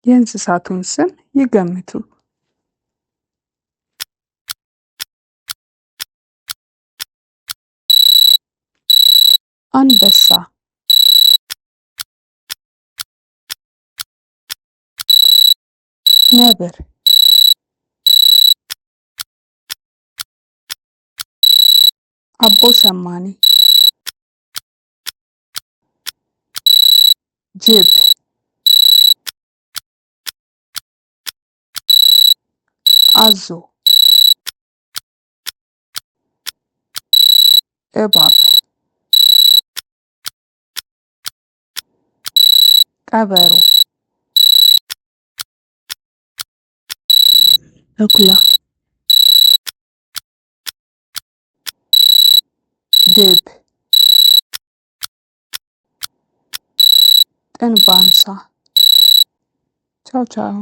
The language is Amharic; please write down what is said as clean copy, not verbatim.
የእንስሳቱን ስም ይገምቱ። አንበሳ፣ ነብር፣ አቦሸማኔ፣ ጅብ፣ አዞ፣ እባብ፣ ቀበሮ፣ ተኩላ፣ ድብ፣ ጥንብ አንሳ። ቻው ቻው።